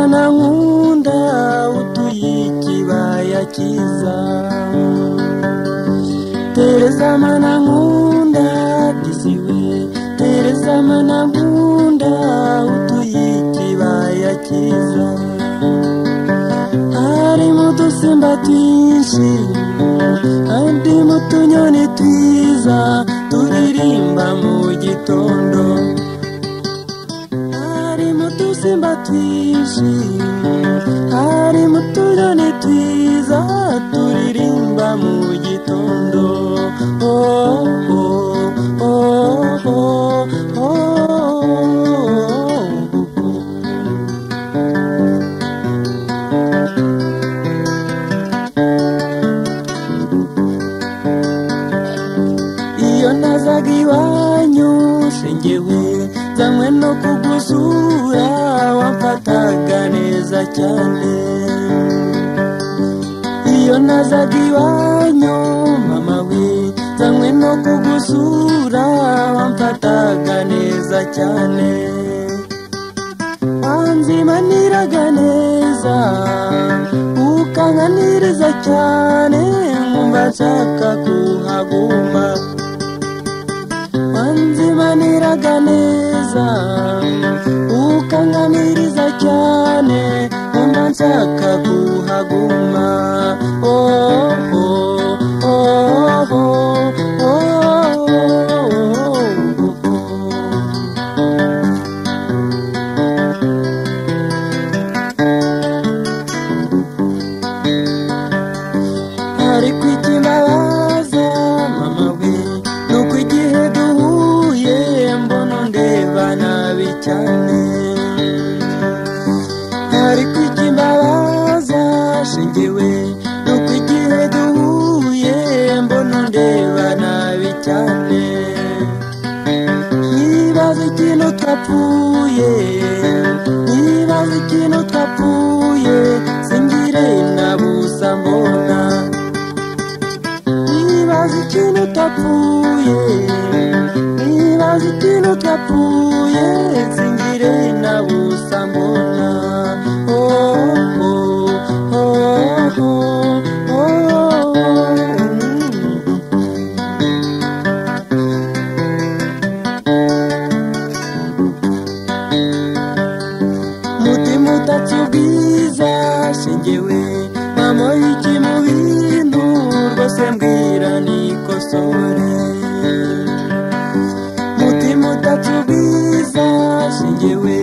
mwana nkunda utuye ikibaya cyiza. Tereza mwana nkunda disiwe, Tereza mwana nkunda utuye ikibaya cyiza. Hari mudusimba twinshi andi mutunyoni twiza turirimba mu gitondo. Hari mudusimba twinshi hari mutunyoni twiza turirimba mu gitondo. Oh oh oh oh iyo nazaga iwanyu singewe zamwe no kugusura wamfataga neza cyane. Iyo nazaga iwanyu mama we zamwe no kugusura wamfataga neza cyane. Wanzimaniraga neza ukanganiriza cyane nkumva nshaka kuhaguma. Wanzimaniraga neza ukanganiriza cyane nkumva nshaka kuhaguma. Oh oh oh oh hari kwikimbabaza mama we nuko igihe duhuye mbona ndeba nabi cyane. Hari kwikimbabaza shingewe nuko igihe duhuye mbona ndeba nabi cyane. Nibaza ikintu twapfuye, nibaza ikintu twapfuye singire nabusa mbona. Nibaza ikintu twapfuye, nibaza ikintu twapfuye singire nabusa mbona. Oh oh oh oh oh mutima utatubwiza shingewe mama iki mu bintu rwose mbwira nikosore. Mutima utatubwiza shingewe